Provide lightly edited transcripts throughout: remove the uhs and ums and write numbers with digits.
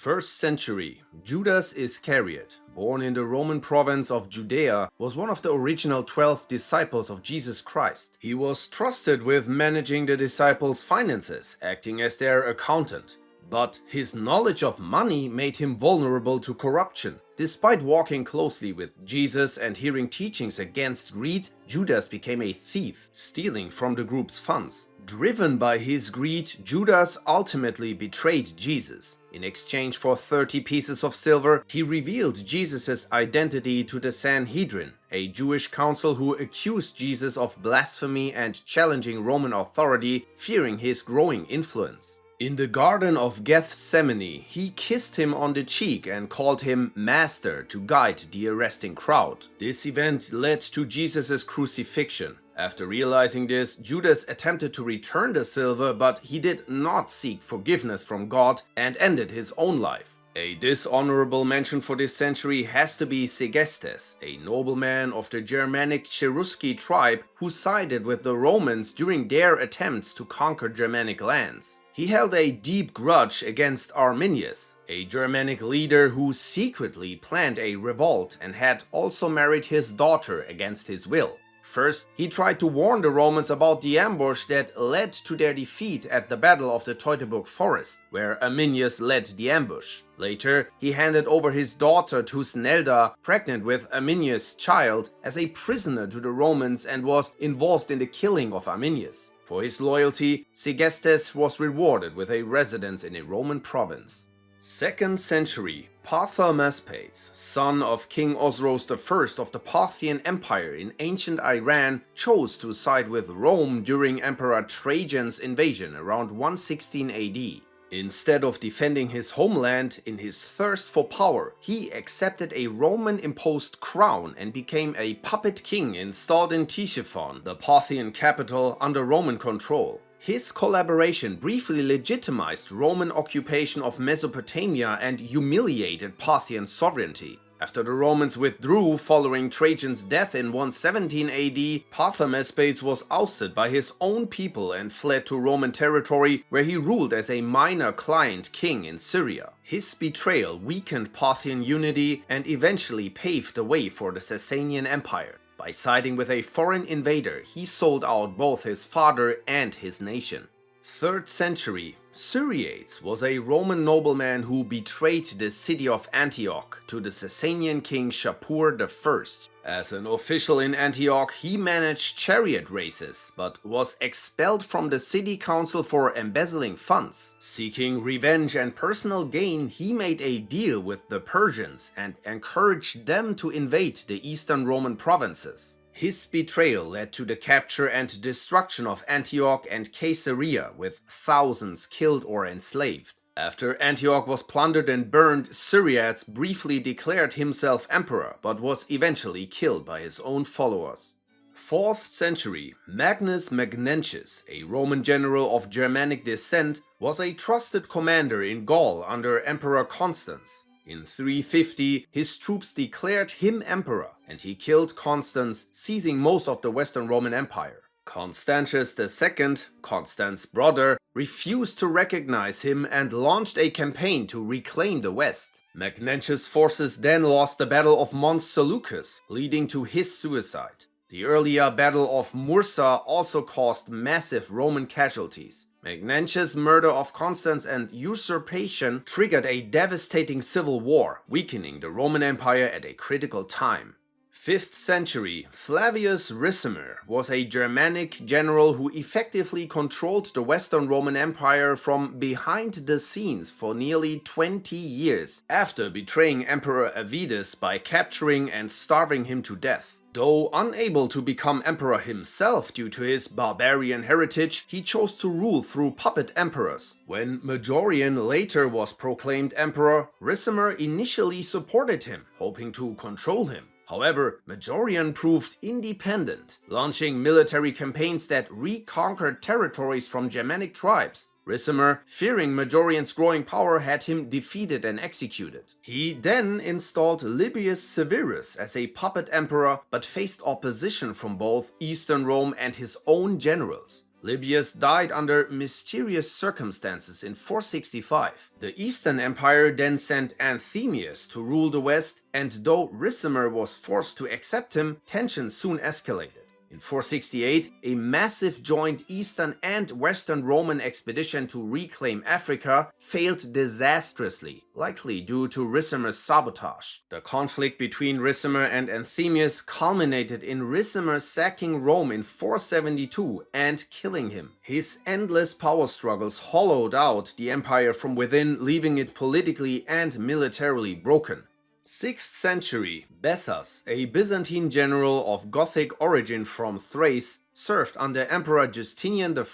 1st century, Judas Iscariot, born in the Roman province of Judea, was one of the original 12 disciples of Jesus Christ. He was trusted with managing the disciples' finances, acting as their accountant. But his knowledge of money made him vulnerable to corruption. Despite walking closely with Jesus and hearing teachings against greed, Judas became a thief, stealing from the group's funds. Driven by his greed, Judas ultimately betrayed Jesus. In exchange for 30 pieces of silver, he revealed Jesus' identity to the Sanhedrin, a Jewish council who accused Jesus of blasphemy and challenging Roman authority, fearing his growing influence. In the Garden of Gethsemane, he kissed him on the cheek and called him Master to guide the arresting crowd. This event led to Jesus' crucifixion. After realizing this, Judas attempted to return the silver, but he did not seek forgiveness from God and ended his own life. A dishonorable mention for this century has to be Segestes, a nobleman of the Germanic Cherusci tribe who sided with the Romans during their attempts to conquer Germanic lands. He held a deep grudge against Arminius, a Germanic leader who secretly planned a revolt and had also married his daughter against his will. First, he tried to warn the Romans about the ambush that led to their defeat at the Battle of the Teutoburg Forest, where Arminius led the ambush. Later, he handed over his daughter Tusnelda, pregnant with Arminius' child, as a prisoner to the Romans and was involved in the killing of Arminius. For his loyalty, Segestes was rewarded with a residence in a Roman province. 2nd century, Parthamaspates, son of King Osroes I of the Parthian Empire in ancient Iran, chose to side with Rome during Emperor Trajan's invasion around 116 AD. Instead of defending his homeland in his thirst for power, he accepted a Roman-imposed crown and became a puppet king installed in Ctesiphon, the Parthian capital, under Roman control. His collaboration briefly legitimized Roman occupation of Mesopotamia and humiliated Parthian sovereignty. After the Romans withdrew following Trajan's death in 117 AD, Parthamaspates was ousted by his own people and fled to Roman territory, where he ruled as a minor client king in Syria. His betrayal weakened Parthian unity and eventually paved the way for the Sasanian Empire. By siding with a foreign invader, he sold out both his father and his nation. 3rd century, Syriates was a Roman nobleman who betrayed the city of Antioch to the Sasanian king Shapur I. As an official in Antioch, he managed chariot races, but was expelled from the city council for embezzling funds. Seeking revenge and personal gain, he made a deal with the Persians and encouraged them to invade the eastern Roman provinces. His betrayal led to the capture and destruction of Antioch and Caesarea, with thousands killed or enslaved. After Antioch was plundered and burned, Syriates briefly declared himself emperor, but was eventually killed by his own followers. 4th century, Magnus Magnentius, a Roman general of Germanic descent, was a trusted commander in Gaul under Emperor Constans. In 350, his troops declared him emperor, and he killed Constans, seizing most of the Western Roman Empire. Constantius II, Constans' brother, refused to recognize him and launched a campaign to reclaim the West. Magnentius' forces then lost the Battle of Mons Seleucus, leading to his suicide. The earlier Battle of Mursa also caused massive Roman casualties. Magnentius' murder of Constans and usurpation triggered a devastating civil war, weakening the Roman Empire at a critical time. 5th century, Flavius Ricimer was a Germanic general who effectively controlled the Western Roman Empire from behind the scenes for nearly 20 years, after betraying Emperor Avitus by capturing and starving him to death. Though unable to become emperor himself due to his barbarian heritage, he chose to rule through puppet emperors. When Majorian later was proclaimed emperor, Ricimer initially supported him, hoping to control him. However, Majorian proved independent, launching military campaigns that reconquered territories from Germanic tribes. Ricimer, fearing Majorian's growing power, had him defeated and executed. He then installed Libius Severus as a puppet emperor, but faced opposition from both Eastern Rome and his own generals. Libius died under mysterious circumstances in 465. The Eastern Empire then sent Anthemius to rule the West, and though Ricimer was forced to accept him, tensions soon escalated. In 468, a massive joint Eastern and Western Roman expedition to reclaim Africa failed disastrously, likely due to Ricimer's sabotage. The conflict between Ricimer and Anthemius culminated in Ricimer sacking Rome in 472 and killing him. His endless power struggles hollowed out the empire from within, leaving it politically and militarily broken. 6th century, Bessas, a Byzantine general of Gothic origin from Thrace, served under Emperor Justinian I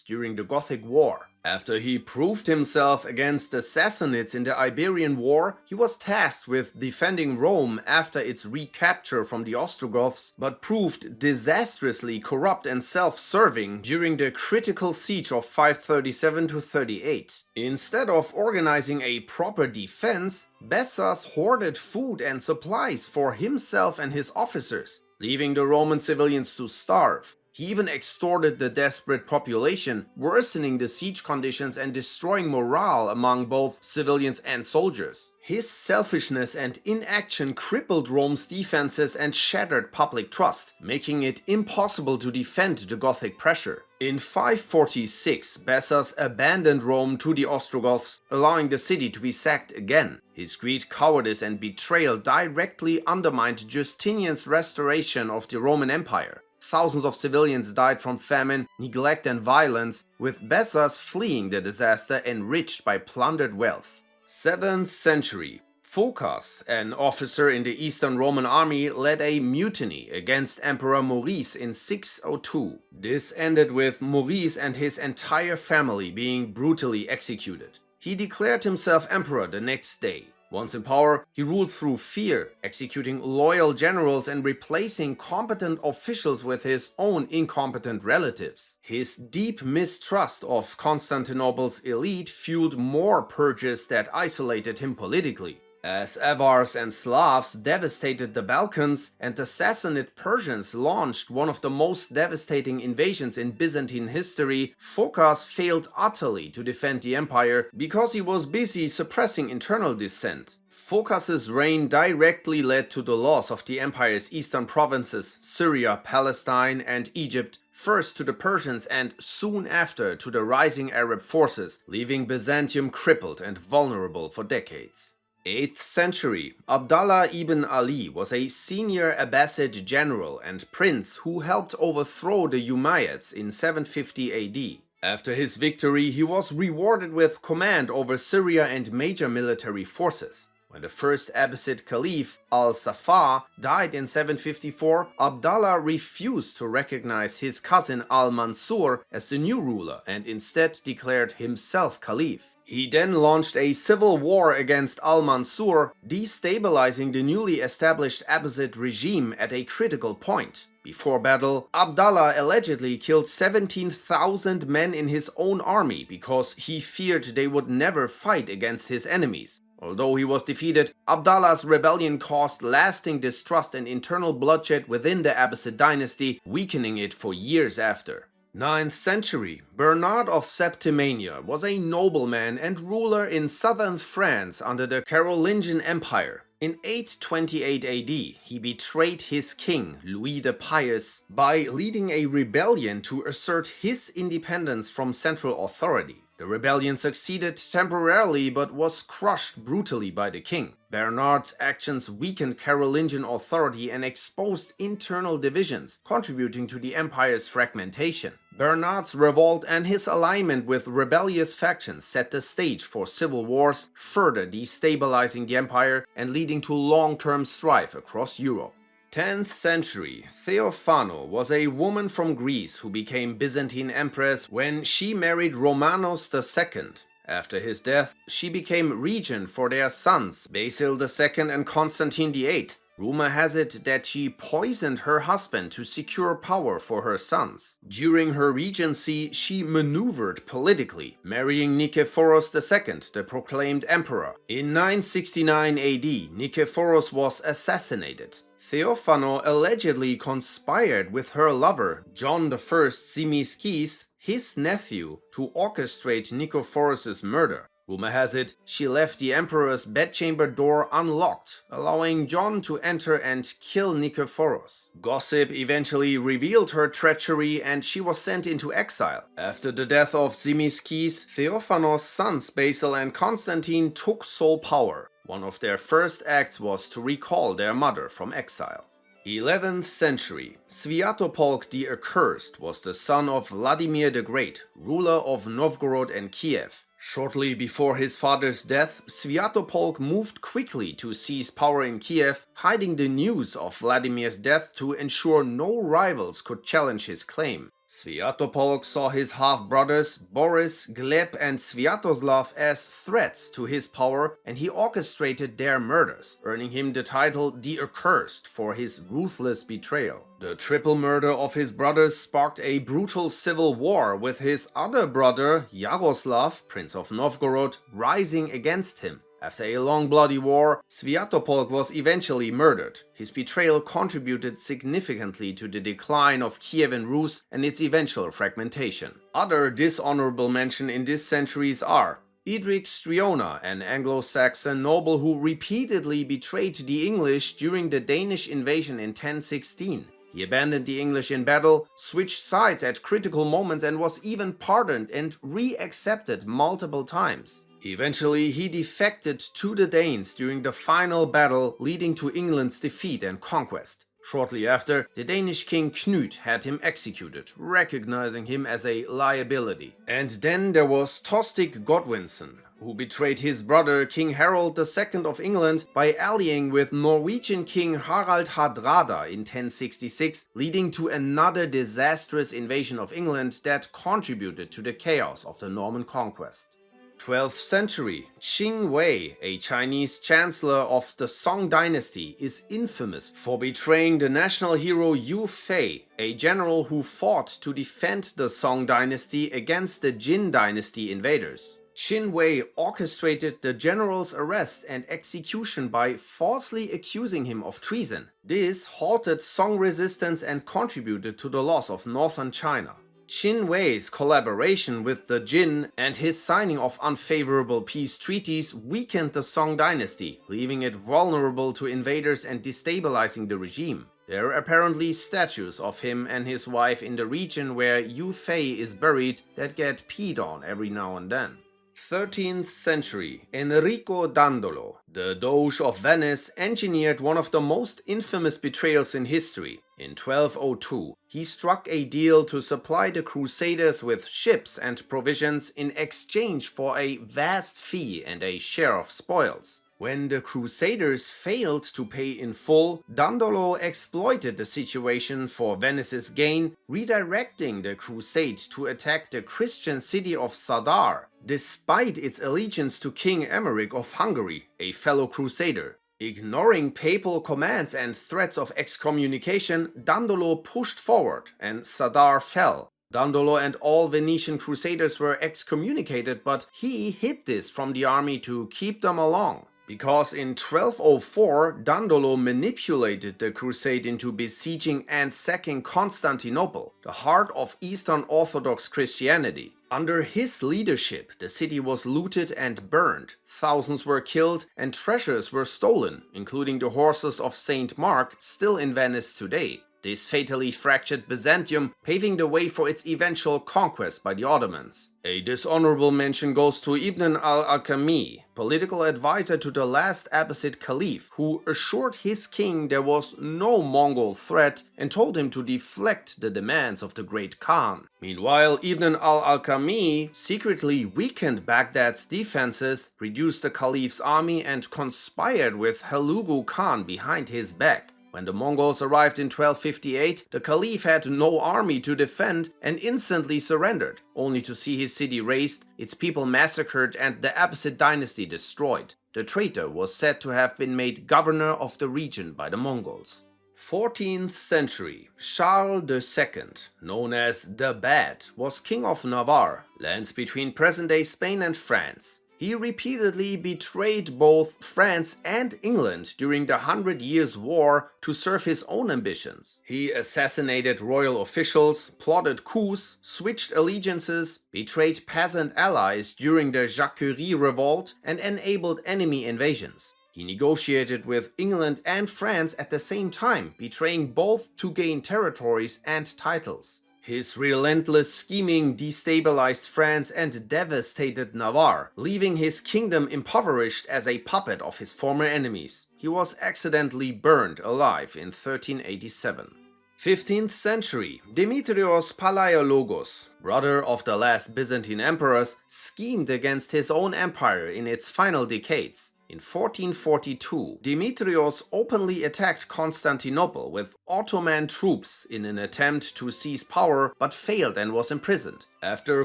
during the Gothic War. After he proved himself against the Sassanids in the Iberian War, he was tasked with defending Rome after its recapture from the Ostrogoths, but proved disastrously corrupt and self-serving during the critical siege of 537–38. Instead of organizing a proper defense, Bessas hoarded food and supplies for himself and his officers, leaving the Roman civilians to starve. He even extorted the desperate population, worsening the siege conditions and destroying morale among both civilians and soldiers. His selfishness and inaction crippled Rome's defenses and shattered public trust, making it impossible to defend the Gothic pressure. In 546, Bessas abandoned Rome to the Ostrogoths, allowing the city to be sacked again. His greed, cowardice and betrayal directly undermined Justinian's restoration of the Roman Empire. Thousands of civilians died from famine, neglect and violence, with Bessas fleeing the disaster enriched by plundered wealth. 7th century. Phocas, an officer in the Eastern Roman army, led a mutiny against Emperor Maurice in 602. This ended with Maurice and his entire family being brutally executed. He declared himself emperor the next day. Once in power, he ruled through fear, executing loyal generals and replacing competent officials with his own incompetent relatives. His deep mistrust of Constantinople's elite fueled more purges that isolated him politically. As Avars and Slavs devastated the Balkans and the Sassanid Persians launched one of the most devastating invasions in Byzantine history, Phocas failed utterly to defend the empire because he was busy suppressing internal dissent. Phocas's reign directly led to the loss of the empire's eastern provinces, Syria, Palestine, and Egypt, first to the Persians and soon after to the rising Arab forces, leaving Byzantium crippled and vulnerable for decades. 8th century. Abdallah ibn Ali was a senior Abbasid general and prince who helped overthrow the Umayyads in 750 AD. After his victory, he was rewarded with command over Syria and major military forces. When the first Abbasid Caliph, al-Saffah, died in 754, Abdallah refused to recognize his cousin al-Mansur as the new ruler and instead declared himself Caliph. He then launched a civil war against al-Mansur, destabilizing the newly established Abbasid regime at a critical point. Before battle, Abdallah allegedly killed 17,000 men in his own army because he feared they would never fight against his enemies. Although he was defeated, Abdallah's rebellion caused lasting distrust and internal bloodshed within the Abbasid dynasty, weakening it for years after. 9th century. Bernard of Septimania was a nobleman and ruler in southern France under the Carolingian Empire. In 828 AD, he betrayed his king, Louis the Pious, by leading a rebellion to assert his independence from central authority. The rebellion succeeded temporarily but was crushed brutally by the king. Bernard's actions weakened Carolingian authority and exposed internal divisions, contributing to the empire's fragmentation. Bernard's revolt and his alignment with rebellious factions set the stage for civil wars, further destabilizing the empire and leading to long-term strife across Europe. 10th century. Theophano was a woman from Greece who became Byzantine empress when she married Romanos II. After his death, she became regent for their sons, Basil II and Constantine VIII. Rumor has it that she poisoned her husband to secure power for her sons. During her regency, she maneuvered politically, marrying Nikephoros II, the proclaimed emperor. In 969 AD, Nikephoros was assassinated. Theophano allegedly conspired with her lover, John I Tzimiskes, his nephew to orchestrate Nicephorus' murder. Rumor has it, she left the emperor's bedchamber door unlocked, allowing John to enter and kill Nicephorus. Gossip eventually revealed her treachery and she was sent into exile. After the death of Zimisces, Theophanos' sons Basil and Constantine took sole power. One of their first acts was to recall their mother from exile. 11th century. Sviatopolk the Accursed was the son of Vladimir the Great, ruler of Novgorod and Kiev. Shortly before his father's death, Sviatopolk moved quickly to seize power in Kiev, hiding the news of Vladimir's death to ensure no rivals could challenge his claim. Sviatopolk saw his half-brothers Boris, Gleb and Sviatoslav as threats to his power, and he orchestrated their murders, earning him the title the Accursed for his ruthless betrayal. The triple murder of his brothers sparked a brutal civil war, with his other brother, Yaroslav, Prince of Novgorod, rising against him. After a long bloody war, Sviatopolk was eventually murdered. His betrayal contributed significantly to the decline of Kievan Rus and its eventual fragmentation. Other dishonorable mention in this centuries are Edric Striona, an Anglo-Saxon noble who repeatedly betrayed the English during the Danish invasion in 1016. He abandoned the English in battle, switched sides at critical moments and was even pardoned and re-accepted multiple times. Eventually, he defected to the Danes during the final battle, leading to England's defeat and conquest. Shortly after, the Danish king Knut had him executed, recognizing him as a liability. And then there was Tostig Godwinson, who betrayed his brother King Harold II of England by allying with Norwegian King Harald Hardrada in 1066, leading to another disastrous invasion of England that contributed to the chaos of the Norman conquest. 12th century. Qing Wei, a Chinese chancellor of the Song dynasty, is infamous for betraying the national hero Yu Fei, a general who fought to defend the Song dynasty against the Jin dynasty invaders. Qin Wei orchestrated the general's arrest and execution by falsely accusing him of treason. This halted Song resistance and contributed to the loss of northern China. Qin Wei's collaboration with the Jin and his signing of unfavorable peace treaties weakened the Song dynasty, leaving it vulnerable to invaders and destabilizing the regime. There are apparently statues of him and his wife in the region where Yu Fei is buried that get peed on every now and then. 13th century. Enrico Dandolo, the Doge of Venice, engineered one of the most infamous betrayals in history. In 1202, he struck a deal to supply the Crusaders with ships and provisions in exchange for a vast fee and a share of spoils. When the Crusaders failed to pay in full, Dandolo exploited the situation for Venice's gain, redirecting the crusade to attack the Christian city of Zadar, despite its allegiance to King Emeric of Hungary, a fellow crusader. Ignoring papal commands and threats of excommunication, Dandolo pushed forward and Zadar fell. Dandolo and all Venetian crusaders were excommunicated, but he hid this from the army to keep them along. Because in 1204, Dandolo manipulated the crusade into besieging and sacking Constantinople, the heart of Eastern Orthodox Christianity. Under his leadership, the city was looted and burned, thousands were killed, and treasures were stolen, including the horses of Saint Mark, still in Venice today. This fatally fractured Byzantium, paving the way for its eventual conquest by the Ottomans. A dishonorable mention goes to Ibn al-Alkami, political advisor to the last Abbasid Caliph, who assured his king there was no Mongol threat and told him to deflect the demands of the Great Khan. Meanwhile, Ibn al-Alkami secretly weakened Baghdad's defenses, reduced the Caliph's army, and conspired with Hulagu Khan behind his back. When the Mongols arrived in 1258, the Caliph had no army to defend and instantly surrendered, only to see his city razed, its people massacred, and the Abbasid dynasty destroyed. The traitor was said to have been made governor of the region by the Mongols. 14th century. Charles II, known as the Bad, was king of Navarre, lands between present-day Spain and France. He repeatedly betrayed both France and England during the Hundred Years' War to serve his own ambitions. He assassinated royal officials, plotted coups, switched allegiances, betrayed peasant allies during the Jacquerie Revolt, and enabled enemy invasions. He negotiated with England and France at the same time, betraying both to gain territories and titles. His relentless scheming destabilized France and devastated Navarre, leaving his kingdom impoverished as a puppet of his former enemies. He was accidentally burned alive in 1387. 15th century, Demetrios Palaiologos, brother of the last Byzantine emperors, schemed against his own empire in its final decades. In 1442, Demetrios openly attacked Constantinople with Ottoman troops in an attempt to seize power, but failed and was imprisoned. After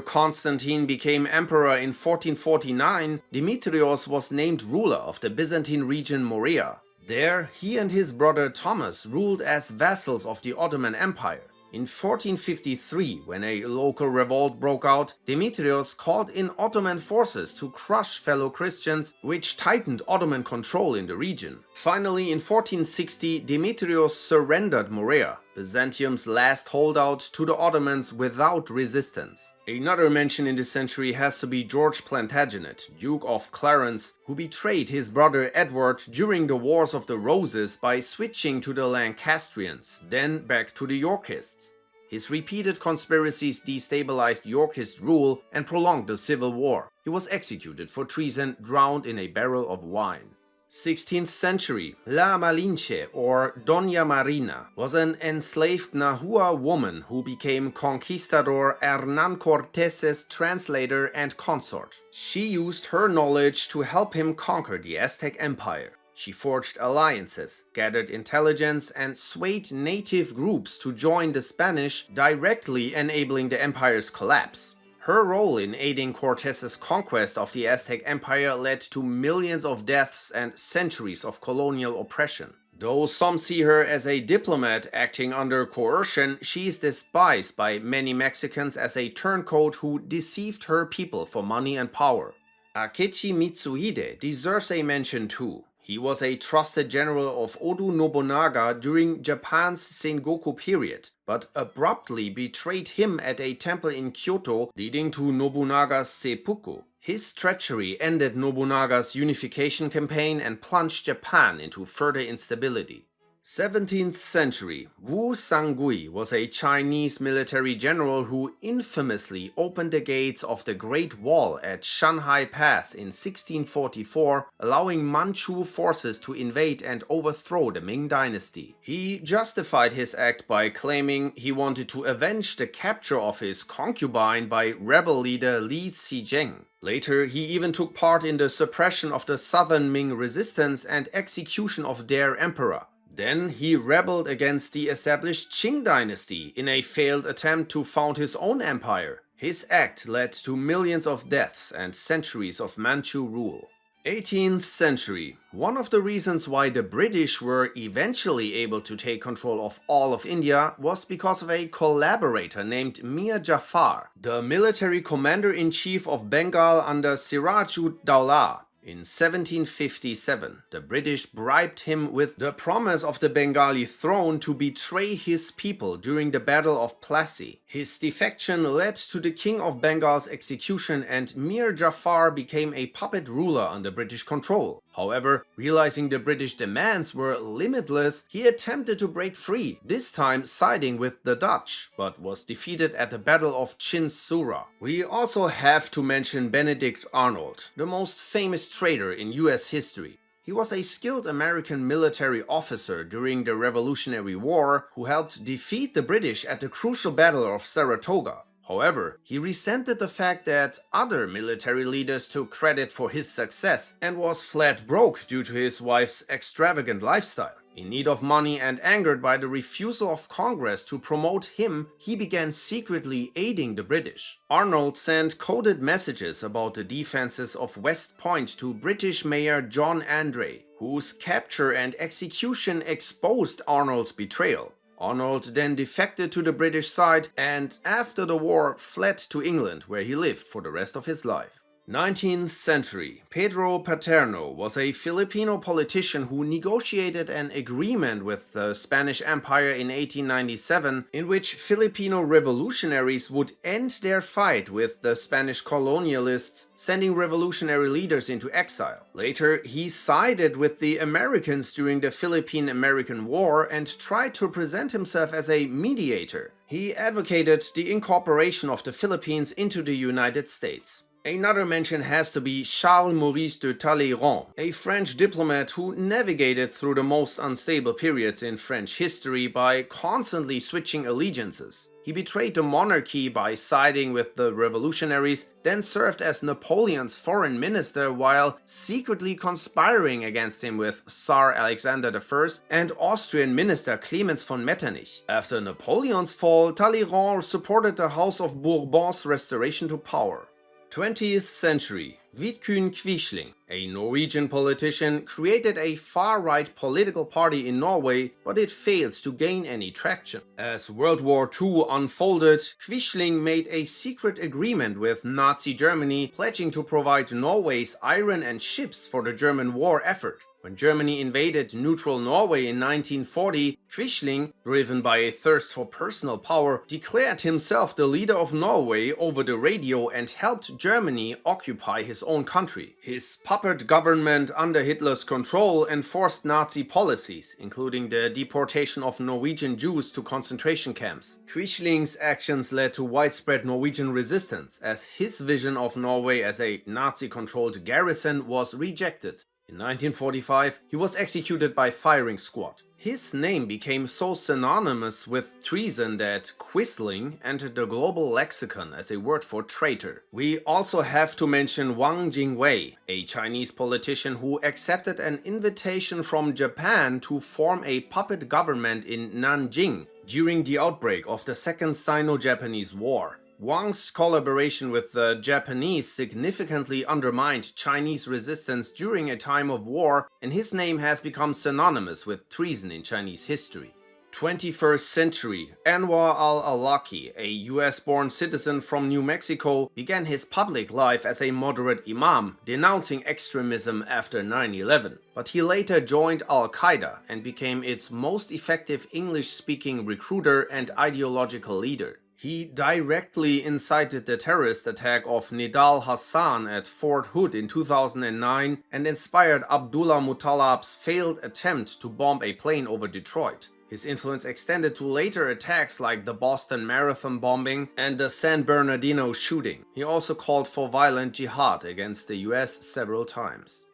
Constantine became emperor in 1449, Demetrios was named ruler of the Byzantine region Morea. There, he and his brother Thomas ruled as vassals of the Ottoman Empire. In 1453, when a local revolt broke out, Demetrios called in Ottoman forces to crush fellow Christians, which tightened Ottoman control in the region. Finally, in 1460, Demetrios surrendered Morea, Byzantium's last holdout, to the Ottomans without resistance. Another mention in this century has to be George Plantagenet, Duke of Clarence, who betrayed his brother Edward during the Wars of the Roses by switching to the Lancastrians, then back to the Yorkists. His repeated conspiracies destabilized Yorkist rule and prolonged the Civil War. He was executed for treason, drowned in a barrel of wine. 16th century, La Malinche, or Doña Marina, was an enslaved Nahua woman who became conquistador Hernán Cortés's translator and consort. She used her knowledge to help him conquer the Aztec Empire. She forged alliances, gathered intelligence, and swayed native groups to join the Spanish, directly enabling the empire's collapse. Her role in aiding Cortés's conquest of the Aztec Empire led to millions of deaths and centuries of colonial oppression. Though some see her as a diplomat acting under coercion, she is despised by many Mexicans as a turncoat who deceived her people for money and power. Akechi Mitsuhide deserves a mention too. He was a trusted general of Oda Nobunaga during Japan's Sengoku period, but abruptly betrayed him at a temple in Kyoto, leading to Nobunaga's seppuku. His treachery ended Nobunaga's unification campaign and plunged Japan into further instability. 17th century, Wu Sangui was a Chinese military general who infamously opened the gates of the Great Wall at Shanhai Pass in 1644, allowing Manchu forces to invade and overthrow the Ming dynasty. He justified his act by claiming he wanted to avenge the capture of his concubine by rebel leader Li Zizheng. Later, he even took part in the suppression of the southern Ming resistance and execution of their emperor. Then he rebelled against the established Qing dynasty in a failed attempt to found his own empire. His act led to millions of deaths and centuries of Manchu rule. 18th century. One of the reasons why the British were eventually able to take control of all of India was because of a collaborator named Mir Jafar, the military commander-in-chief of Bengal under Siraj-ud-Dawla. In 1757, the British bribed him with the promise of the Bengali throne to betray his people during the Battle of Plassey. His defection led to the King of Bengal's execution, and Mir Jafar became a puppet ruler under British control. However, realizing the British demands were limitless, he attempted to break free, this time siding with the Dutch, but was defeated at the Battle of Chinsura. We also have to mention Benedict Arnold, the most famous traitor in US history. He was a skilled American military officer during the Revolutionary War who helped defeat the British at the crucial Battle of Saratoga. However, he resented the fact that other military leaders took credit for his success and was flat broke due to his wife's extravagant lifestyle. In need of money and angered by the refusal of Congress to promote him, he began secretly aiding the British. Arnold sent coded messages about the defenses of West Point to British Mayor John André, whose capture and execution exposed Arnold's betrayal. Arnold then defected to the British side and, after the war, fled to England, where he lived for the rest of his life. 19th century. Pedro Paterno was a Filipino politician who negotiated an agreement with the Spanish Empire in 1897 in which Filipino revolutionaries would end their fight with the Spanish colonialists, sending revolutionary leaders into exile. Later, he sided with the Americans during the Philippine-American War and tried to present himself as a mediator. He advocated the incorporation of the Philippines into the United States. Another mention has to be Charles Maurice de Talleyrand, a French diplomat who navigated through the most unstable periods in French history by constantly switching allegiances. He betrayed the monarchy by siding with the revolutionaries, then served as Napoleon's foreign minister while secretly conspiring against him with Tsar Alexander I and Austrian minister Clemens von Metternich. After Napoleon's fall, Talleyrand supported the House of Bourbon's restoration to power. 20th century. Vidkun Quisling, a Norwegian politician, created a far-right political party in Norway, but it failed to gain any traction. As World War II unfolded, Quisling made a secret agreement with Nazi Germany, pledging to provide Norway's iron and ships for the German war effort. When Germany invaded neutral Norway in 1940, Quisling, driven by a thirst for personal power, declared himself the leader of Norway over the radio and helped Germany occupy his own country. His puppet government under Hitler's control enforced Nazi policies, including the deportation of Norwegian Jews to concentration camps. Quisling's actions led to widespread Norwegian resistance, as his vision of Norway as a Nazi-controlled garrison was rejected. In 1945, he was executed by firing squad. His name became so synonymous with treason that Quisling entered the global lexicon as a word for traitor. We also have to mention Wang Jingwei, a Chinese politician who accepted an invitation from Japan to form a puppet government in Nanjing during the outbreak of the Second Sino-Japanese War. Wang's collaboration with the Japanese significantly undermined Chinese resistance during a time of war, and his name has become synonymous with treason in Chinese history. 21st century. Anwar al-Awlaki, a US-born citizen from New Mexico, began his public life as a moderate imam, denouncing extremism after 9/11. But he later joined Al-Qaeda and became its most effective English-speaking recruiter and ideological leader. He directly incited the terrorist attack of Nidal Hassan at Fort Hood in 2009 and inspired Abdullah Mutallab's failed attempt to bomb a plane over Detroit. His influence extended to later attacks like the Boston Marathon bombing and the San Bernardino shooting. He also called for violent jihad against the US several times.